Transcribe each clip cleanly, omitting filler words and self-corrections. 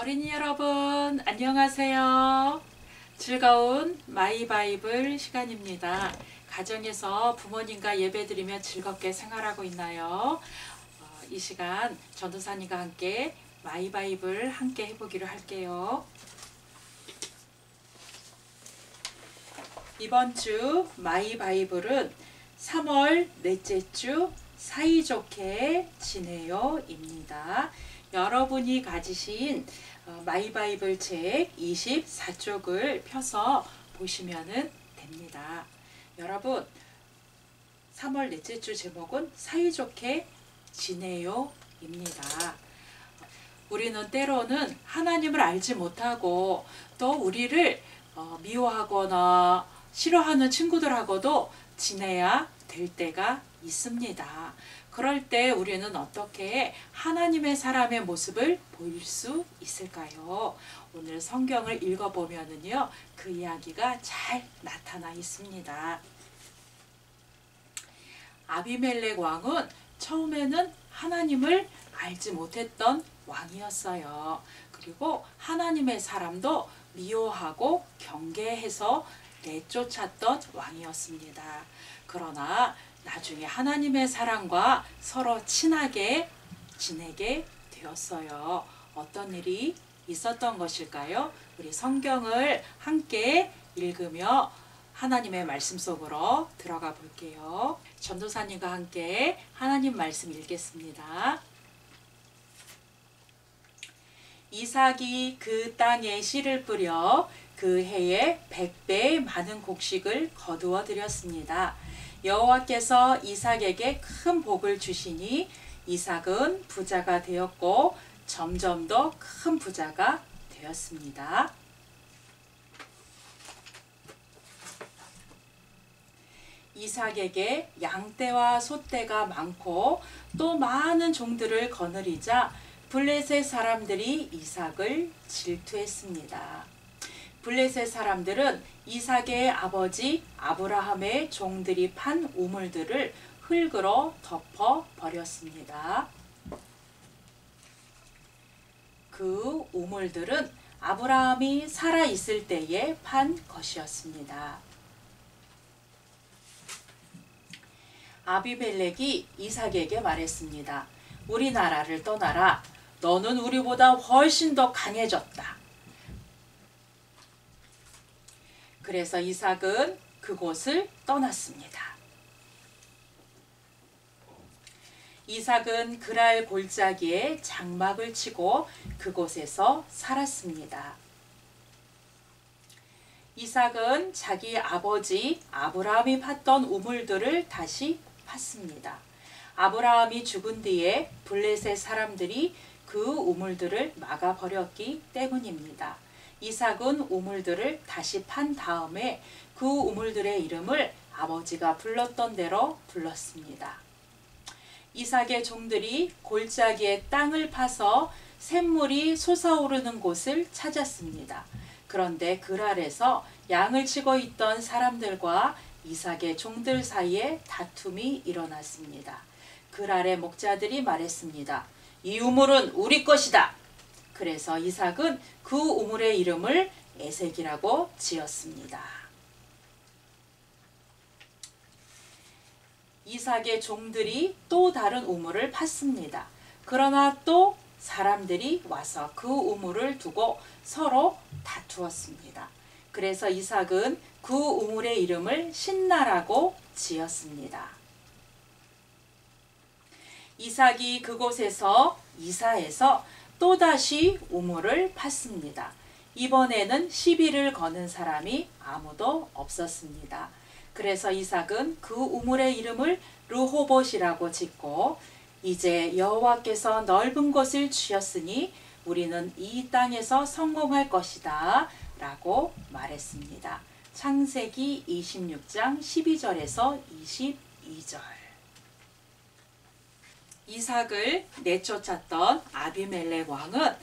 어린이 여러분, 안녕하세요. 즐거운 마이바이블 시간입니다. 가정에서 부모님과 예배드리며 즐겁게 생활하고 있나요? 이 시간 전도사님과 함께 마이바이블 함께 해보기로 할게요. 이번 주 마이바이블은 3월 넷째 주 사이좋게 지내요 입니다. 여러분이 가지신 마이바이블 책 24쪽을 펴서 보시면 됩니다. 여러분, 3월 넷째 주 제목은 사이좋게 지내요 입니다. 우리는 때로는 하나님을 알지 못하고 또 우리를 미워하거나 싫어하는 친구들하고도 지내야 될 때가 있습니다. 그럴 때 우리는 어떻게 하나님의 사람의 모습을 보일 수 있을까요? 오늘 성경을 읽어보면은요, 그 이야기가 잘 나타나 있습니다. 아비멜렉 왕은 처음에는 하나님을 알지 못했던 왕이었어요. 그리고 하나님의 사람도 미워하고 경계해서 내쫓았던 왕이었습니다. 그러나 나중에 하나님의 사람과 서로 친하게 지내게 되었어요. 어떤 일이 있었던 것일까요? 우리 성경을 함께 읽으며 하나님의 말씀 속으로 들어가 볼게요. 전도사님과 함께 하나님 말씀 읽겠습니다. 이삭이 그 땅에 씨를 뿌려 그 해에 100배 많은 곡식을 거두어 드렸습니다. 여호와께서 이삭에게 큰 복을 주시니 이삭은 부자가 되었고 점점 더 큰 부자가 되었습니다. 이삭에게 양떼와 소떼가 많고 또 많은 종들을 거느리자 블레셋 사람들이 이삭을 질투했습니다. 블레셋 사람들은 이삭의 아버지 아브라함의 종들이 판 우물들을 흙으로 덮어 버렸습니다. 그 우물들은 아브라함이 살아 있을 때에 판 것이었습니다. 아비멜렉이 이삭에게 말했습니다. 우리 나라를 떠나라. 너는 우리보다 훨씬 더 강해졌다. 그래서 이삭은 그곳을 떠났습니다. 이삭은 그랄 골짜기에 장막을 치고 그곳에서 살았습니다. 이삭은 자기 아버지 아브라함이 팠던 우물들을 다시 팠습니다. 아브라함이 죽은 뒤에 블레셋 사람들이 그 우물들을 막아버렸기 때문입니다. 이삭은 우물들을 다시 판 다음에 그 우물들의 이름을 아버지가 불렀던 대로 불렀습니다. 이삭의 종들이 골짜기에 땅을 파서 샘물이 솟아오르는 곳을 찾았습니다. 그런데 그랄에서 양을 치고 있던 사람들과 이삭의 종들 사이에 다툼이 일어났습니다. 그랄의 목자들이 말했습니다. 이 우물은 우리 것이다. 그래서 이삭은 그 우물의 이름을 에색이라고 지었습니다. 이삭의 종들이 또 다른 우물을 팠습니다. 그러나 또 사람들이 와서 그 우물을 두고 서로 다투었습니다. 그래서 이삭은 그 우물의 이름을 신나라고 지었습니다. 이삭이 그곳에서 이사해서 또다시 우물을 팠습니다. 이번에는 시비를 거는 사람이 아무도 없었습니다. 그래서 이삭은 그 우물의 이름을 르호봇이라고 짓고 이제 여호와께서 넓은 곳을 주셨으니 우리는 이 땅에서 성공할 것이다 라고 말했습니다. 창세기 26장 12절에서 22절. 이삭을 내쫓았던 아비멜렉 왕은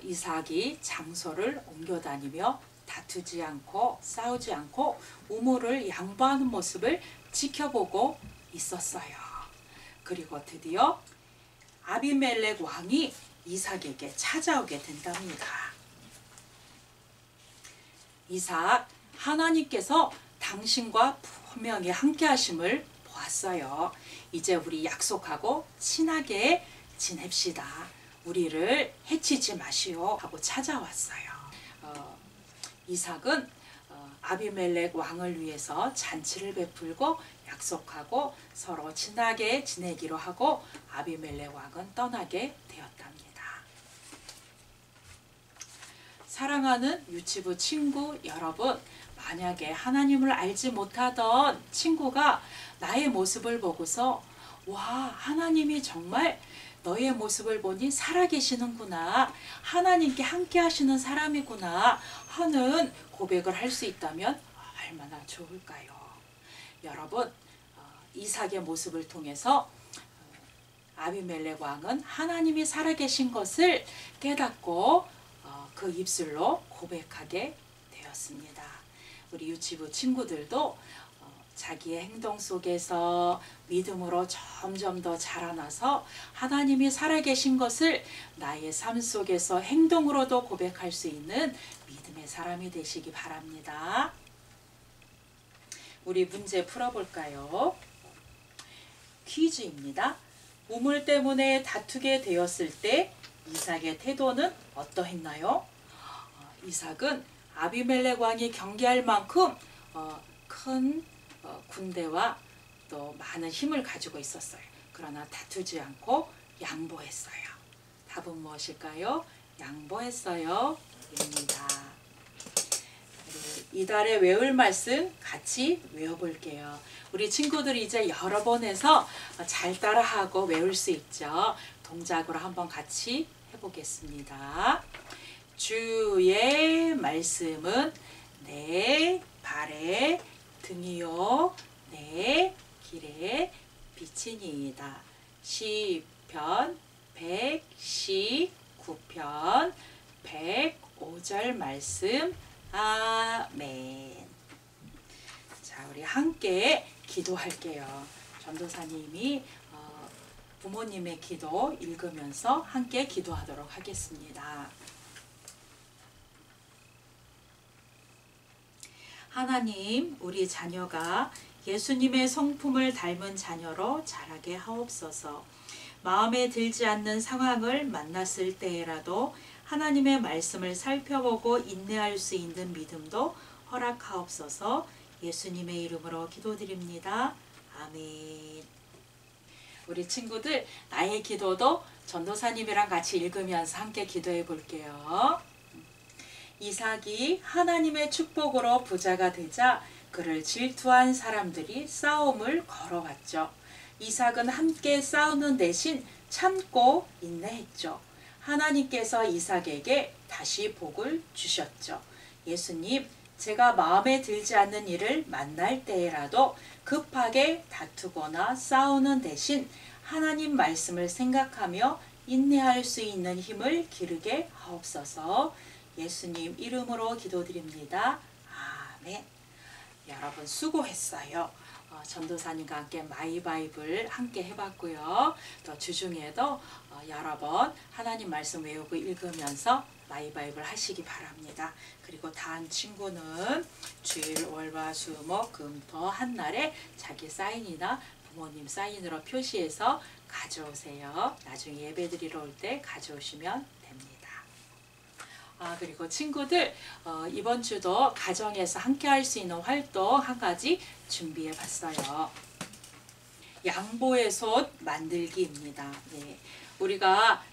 이삭이 장소를 옮겨 다니며 다투지 않고 싸우지 않고 우물을 양보하는 모습을 지켜보고 있었어요. 그리고 드디어 아비멜렉 왕이 이삭에게 찾아오게 된답니다. 이삭, 하나님께서 당신과 분명히 함께 하심을 보았어요. 이제 우리 약속하고 친하게 지냅시다. 우리를 해치지 마시오 하고 찾아왔어요. 이삭은 아비멜렉 왕을 위해서 잔치를 베풀고 약속하고 서로 친하게 지내기로 하고 아비멜렉 왕은 떠나게 되었답니다. 사랑하는 유치부 친구 여러분, 만약에 하나님을 알지 못하던 친구가 나의 모습을 보고서 와, 하나님이 정말 너의 모습을 보니 살아계시는구나, 하나님께 함께 하시는 사람이구나 하는 고백을 할 수 있다면 얼마나 좋을까요? 여러분, 이삭의 모습을 통해서 아비멜렉 왕은 하나님이 살아계신 것을 깨닫고 그 입술로 고백하게 되었습니다. 우리 유치부 친구들도 자기의 행동 속에서 믿음으로 점점 더 자라나서 하나님이 살아계신 것을 나의 삶 속에서 행동으로도 고백할 수 있는 믿음의 사람이 되시기 바랍니다. 우리 문제 풀어볼까요? 퀴즈입니다. 우물 때문에 다투게 되었을 때 이삭의 태도는 어떠했나요? 이삭은 아비멜렉 왕이 경계할 만큼 큰 군대와 또 많은 힘을 가지고 있었어요. 그러나 다투지 않고 양보했어요. 답은 무엇일까요? 양보했어요. 입니다. 이달에 외울 말씀 같이 외워볼게요. 우리 친구들이 이제 여러 번 해서 잘 따라하고 외울 수 있죠. 동작으로 한번 같이 해보겠습니다. 주의 말씀은 내 발의 등이요 내 길의 빛이니이다. 시편 119편 105절 말씀. 아멘. 자, 우리 함께 기도할게요. 전도사님이 부모님의 기도 읽으면서 함께 기도하도록 하겠습니다. 하나님, 우리 자녀가 예수님의 성품을 닮은 자녀로 자라게 하옵소서. 마음에 들지 않는 상황을 만났을 때라도 하나님의 말씀을 살펴보고 인내할 수 있는 믿음도 허락하옵소서. 예수님의 이름으로 기도드립니다. 아멘. 우리 친구들, 나의 기도도 전도사님이랑 같이 읽으면서 함께 기도해 볼게요. 이삭이 하나님의 축복으로 부자가 되자 그를 질투한 사람들이 싸움을 걸어왔죠. 이삭은 함께 싸우는 대신 참고 인내했죠. 하나님께서 이삭에게 다시 복을 주셨죠. 예수님, 제가 마음에 들지 않는 일을 만날 때라도 급하게 다투거나 싸우는 대신 하나님 말씀을 생각하며 인내할 수 있는 힘을 기르게 하옵소서. 예수님 이름으로 기도드립니다. 아멘. 여러분 수고했어요. 전도사님과 함께 마이바이블 함께 해봤고요. 또 주중에도 여러 번 하나님 말씀 외우고 읽으면서 마이바이블 하시기 바랍니다. 그리고 다음 친구는 주일 월화수목금토 한 날에 자기 사인이나 부모님 사인으로 표시해서 가져오세요. 나중에 예배드리러 올 때 가져오시면 됩니다. 그리고 친구들, 이번 주도 가정에서 함께 할 수 있는 활동 한 가지 준비해 봤어요. 양보의 손 만들기입니다. 네, 우리가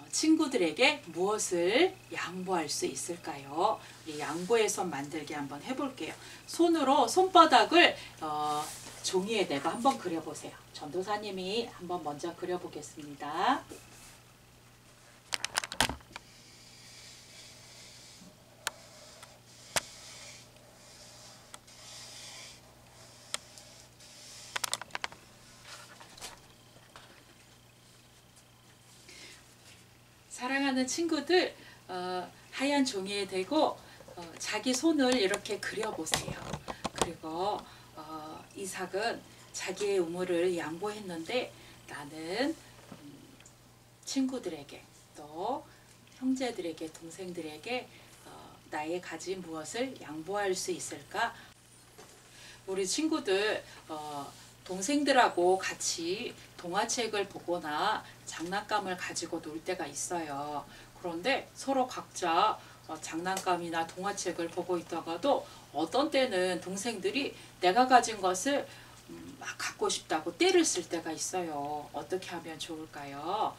친구들에게 무엇을 양보할 수 있을까요? 우리 양보의 손 만들기 한번 해볼게요. 손으로 손바닥을 종이에 대고 한번 그려보세요. 전도사님이 한번 먼저 그려보겠습니다. 사랑하는 친구들, 하얀 종이에 대고 자기 손을 이렇게 그려보세요. 그리고 이삭은 자기의 우물을 양보했는데 나는 친구들에게 또 형제들에게 동생들에게 나의 가진 무엇을 양보할 수 있을까? 우리 친구들 동생들하고 같이 동화책을 보거나 장난감을 가지고 놀 때가 있어요. 그런데 서로 각자 장난감이나 동화책을 보고 있다가도 어떤 때는 동생들이 내가 가진 것을 막 갖고 싶다고 떼를 쓸 때가 있어요. 어떻게 하면 좋을까요?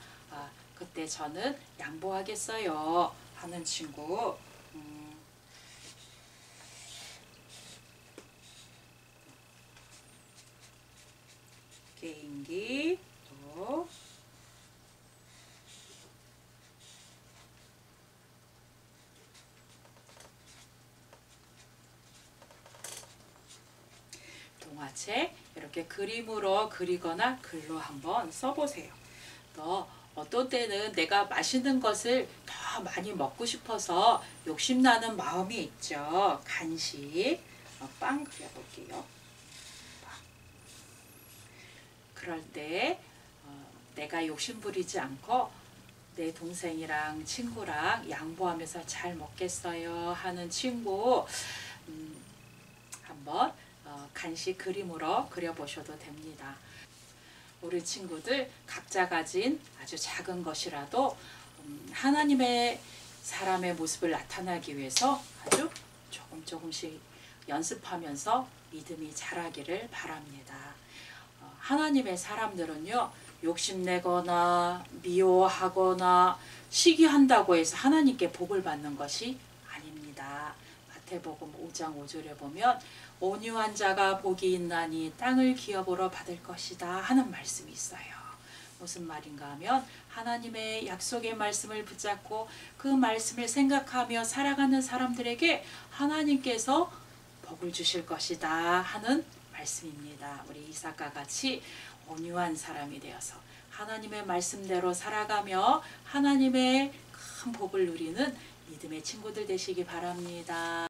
그때 저는 양보하겠어요 하는 친구. 게임기 또 동화책 이렇게 그림으로 그리거나 글로 한번 써보세요. 또 어떤 때는 내가 맛있는 것을 더 많이 먹고 싶어서 욕심나는 마음이 있죠. 간식 빵 그려볼게요. 그럴 때 내가 욕심 부리지 않고 내 동생이랑 친구랑 양보하면서 잘 먹겠어요 하는 친구 한번 간식 그림으로 그려보셔도 됩니다. 우리 친구들 각자 가진 아주 작은 것이라도 하나님의 사람의 모습을 나타나기 위해서 아주 조금씩 연습하면서 믿음이 자라기를 바랍니다. 하나님의 사람들은요, 욕심내거나 미워하거나 시기한다고 해서 하나님께 복을 받는 것이 아닙니다. 마태복음 5장 5절에 보면 온유한 자가 복이 있나니 땅을 기업으로 받을 것이다 하는 말씀이 있어요. 무슨 말인가 하면 하나님의 약속의 말씀을 붙잡고 그 말씀을 생각하며 살아가는 사람들에게 하나님께서 복을 주실 것이다 하는 말씀입니다. 우리 이삭과 같이 온유한 사람이 되어서 하나님의 말씀대로 살아가며 하나님의 큰 복을 누리는 믿음의 친구들 되시기 바랍니다.